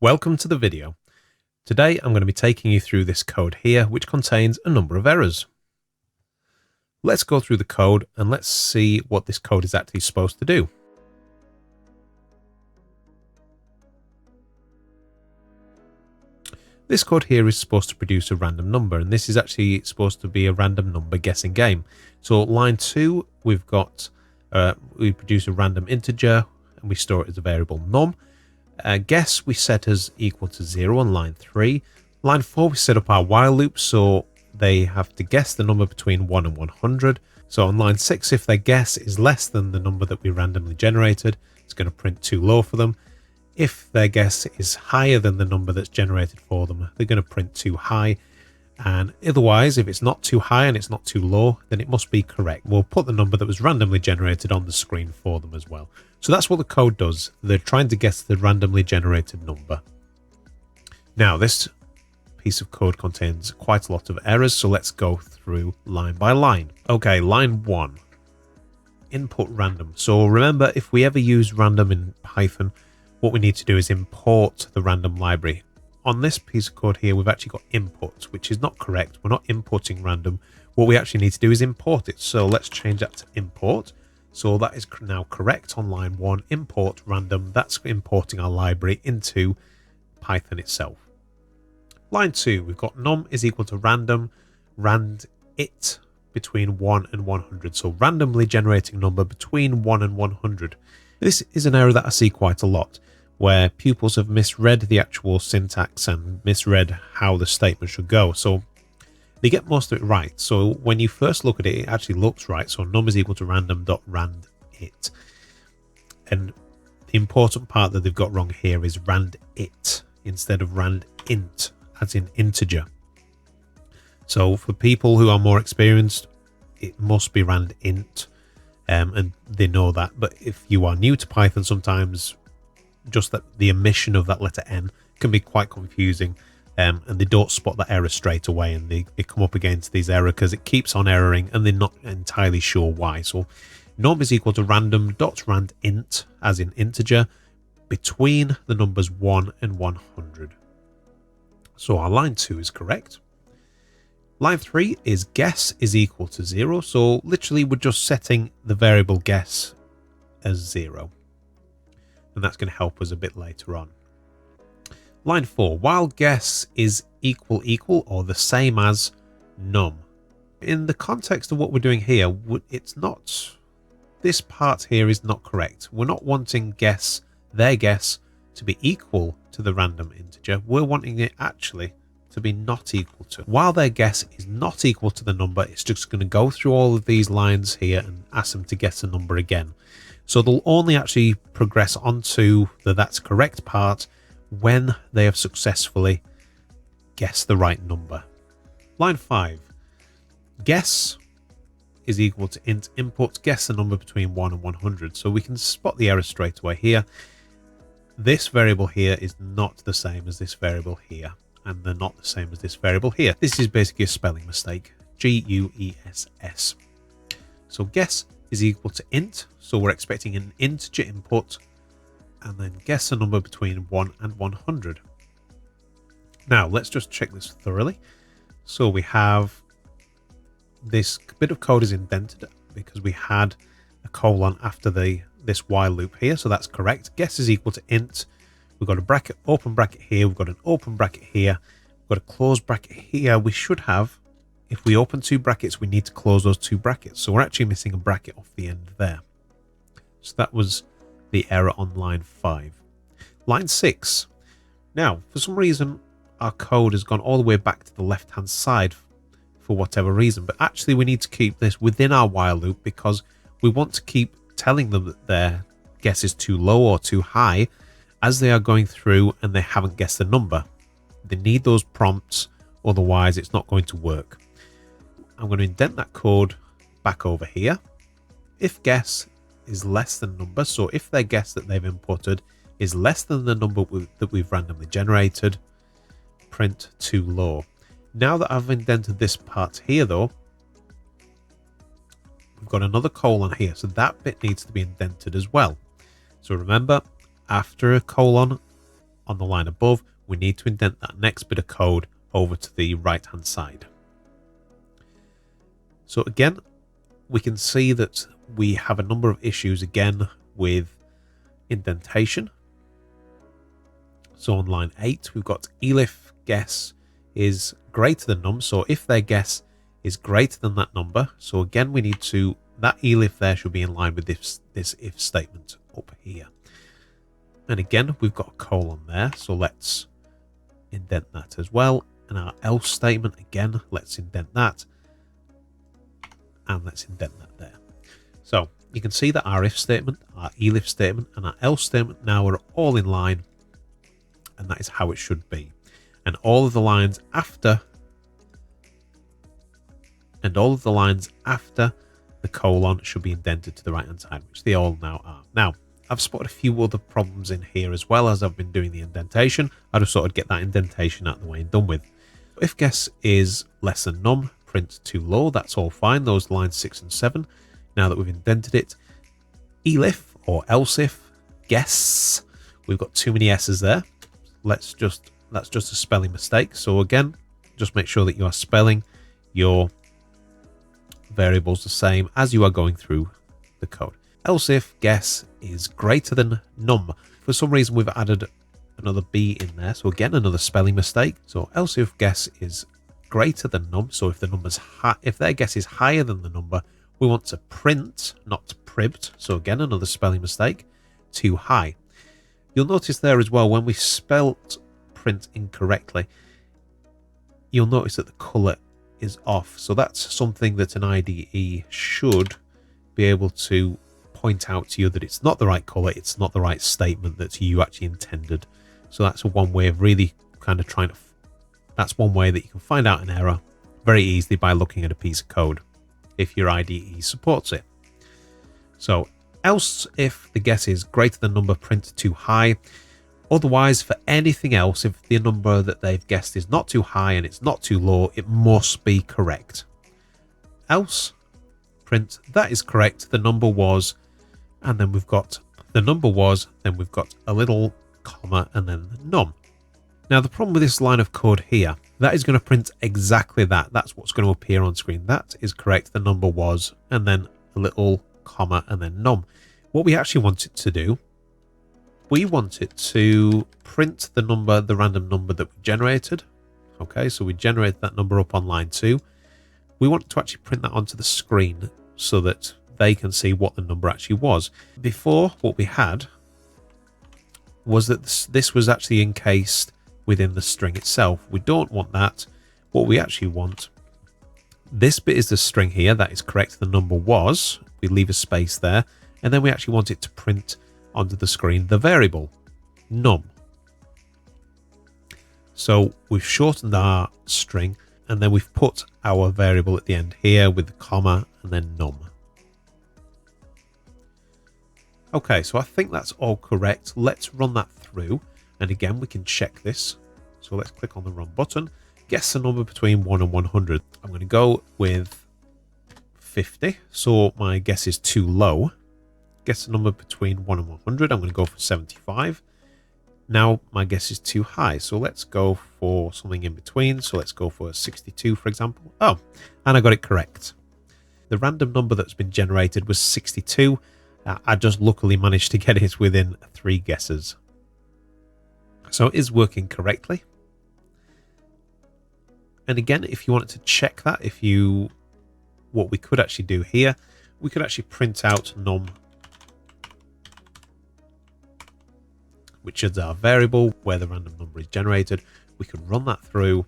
Welcome to the video. Today I'm going to be taking you through this code here, which contains a number of errors. Let's go through the code and let's see what this code is actually supposed to do. This code here is supposed to produce a random number, and this is actually supposed to be a random number guessing game. So line 2, we've got we produce a random integer and we store it as a variable num. Guess we set as equal to 0 on line 3. Line 4, we set up our while loop, so they have to guess the number between 1 and 100. So on line 6, if their guess is less than the number that we randomly generated, it's going to print too low for them. If their guess is higher than the number that's generated for them, they're going to print too high. And otherwise, if it's not too high and it's not too low, then it must be correct. We'll put the number that was randomly generated on the screen for them as well. So that's what the code does. They're trying to guess the randomly generated number. Now, this piece of code contains quite a lot of errors, so let's go through line by line. Okay, line 1. Input random. So remember, if we ever use random in Python, what we need to do is import the random library. On this piece of code here, we've actually got input, which is not correct. We're not importing random. What we actually need to do is import it. So let's change that to import. So that is now correct on line 1, import random. That's importing our library into Python itself. Line 2, we've got num is equal to random, rand it between 1 and 100. So randomly generating number between 1 and 100. This is an error that I see quite a lot, where pupils have misread the actual syntax and misread how the statement should go. So they get most of it right. So when you first look at it, it actually looks right. So num is equal to random.rand it. And the important part that they've got wrong here is rand it instead of rand int, as in integer. So for people who are more experienced, it must be rand int, and they know that. But if you are new to Python, sometimes just that the omission of that letter N can be quite confusing, and they don't spot that error straight away, and they come up against these errors because it keeps on erroring and they're not entirely sure why. So num is equal to random.rand int, as in integer, between the numbers 1 and 100. So our line 2 is correct. Line 3 is guess is equal to 0. So literally we're just setting the variable guess as 0. And that's going to help us a bit later on. Line 4, while guess is equal or the same as num. In the context of what we're doing here, it's not, this part here is not correct. We're not wanting their guess to be equal to the random integer. We're wanting it actually to be not equal to. While their guess is not equal to the number, it's just going to go through all of these lines here and ask them to guess a number again. So they'll only actually progress onto the that's correct part when they have successfully guessed the right number. Line 5. Guess is equal to int input guess the number between 1 and 100. So we can spot the error straight away here. This variable here is not the same as this variable here, and they're not the same as this variable here. This is basically a spelling mistake. G-U-E-S-S. So guess is equal to int, so we're expecting an integer input, and then guess a number between 1 and 100. Now let's just check this thoroughly. So we have this bit of code is indented because we had a colon after this while loop here, so that's correct. Guess is equal to int. We've got a bracket, open bracket here, we've got an open bracket here, we've got a closed bracket here. We should have, if we open two brackets, we need to close those two brackets. So we're actually missing a bracket off the end there. So that was the error on line 5. Line 6. Now, for some reason, our code has gone all the way back to the left-hand side for whatever reason. But actually, we need to keep this within our while loop because we want to keep telling them that their guess is too low or too high as they are going through and they haven't guessed the number. They need those prompts, otherwise it's not going to work. I'm going to indent that code back over here. If guess is less than number, so if their guess that they've inputted is less than the number that we've randomly generated, print too low. Now that I've indented this part here though, we've got another colon here, so that bit needs to be indented as well. So remember, after a colon on the line above, we need to indent that next bit of code over to the right hand side. So again, we can see that we have a number of issues again with indentation. So on line 8, we've got elif guess is greater than num. So if their guess is greater than that number, so again we need to, that elif there should be in line with this if statement up here. And again, we've got a colon there, so let's indent that as well. And our else statement, again, let's indent that. And let's indent that there. So you can see that our if statement, our elif statement, and our else statement now are all in line. And that is how it should be. And all of the lines after the colon should be indented to the right hand side, which they all now are. Now, I've spotted a few other problems in here as well as I've been doing the indentation. I just thought I'd get that indentation out of the way and done with. If guess is less than num, print too low. That's all fine. Those lines 6 and 7. Now that we've indented it, elif or else if guess, we've got too many s's there. That's just a spelling mistake. So again, just make sure that you are spelling your variables the same as you are going through the code. Else if guess is greater than num. For some reason we've added another b in there, so again another spelling mistake. So else if guess is greater than num, so if the number's if their guess is higher than the number, we want to print, not pribt. So again another spelling mistake, too high. You'll notice there as well, when we spelt print incorrectly, you'll notice that the color is off. So that's something that an IDE should be able to point out to you, that it's not the right color, it's not the right statement that you actually intended. So that's one way of really kind of trying to, that's one way that you can find out an error very easily by looking at a piece of code if your IDE supports it. So else if the guess is greater than number, print too high. Otherwise, for anything else, if the number that they've guessed is not too high and it's not too low, it must be correct. Else, print that is correct, the number was, and then we've got the number was, then we've got a little comma and then num. Now the problem with this line of code here, that is going to print exactly that. That's what's going to appear on screen. That is correct, the number was, and then a little comma and then num. What we actually want it to do, we want it to print the number, the random number that we generated. Okay, so we generated that number up on line 2. We want to actually print that onto the screen so that they can see what the number actually was. Before, what we had was that this was actually encased within the string itself. We don't want that. What we actually want, this bit is the string here, that is correct, the number was, we leave a space there, and then we actually want it to print onto the screen the variable num. So we've shortened our string and then we've put our variable at the end here with the comma and then num. Okay, so I think that's all correct. Let's run that through, and again we can check this. So let's click on the run button, guess a number between 1 and 100. I'm going to go with 50, so my guess is too low. Guess a number between 1 and 100. I'm going to go for 75. Now my guess is too high, so let's go for something in between. So let's go for 62, for example. Oh, and I got it correct. The random number that's been generated was 62. I just luckily managed to get it within 3 guesses. So it is working correctly. And again, if you wanted to check that, what we could actually do here, we could actually print out num, which is our variable where the random number is generated. We could run that through.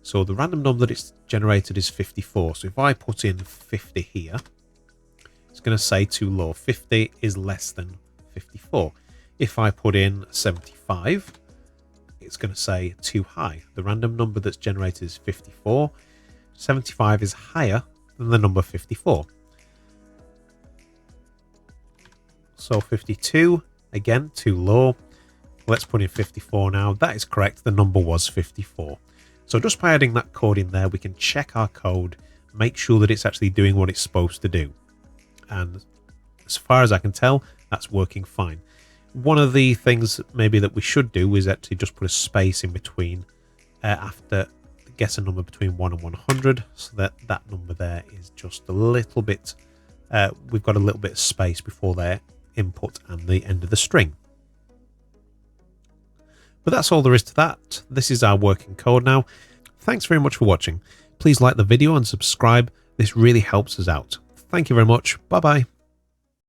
So the random number that it's generated is 54. So if I put in 50 here, it's going to say too low. 50 is less than 54. If I put in 75, it's going to say too high. The random number that's generated is 54. 75 is higher than the number 54. So 52, again, too low. Let's put in 54 now. That is correct. The number was 54. So just by adding that code in there, we can check our code, make sure that it's actually doing what it's supposed to do. And as far as I can tell, that's working fine. One of the things maybe that we should do is actually just put a space in between after guess a number between 1 and 100, so that that number there is just a little bit, we've got a little bit of space before their input and the end of the string. But that's all there is to that. This is our working code now. Thanks very much for watching. Please like the video and subscribe. This really helps us out. Thank you very much. Bye bye.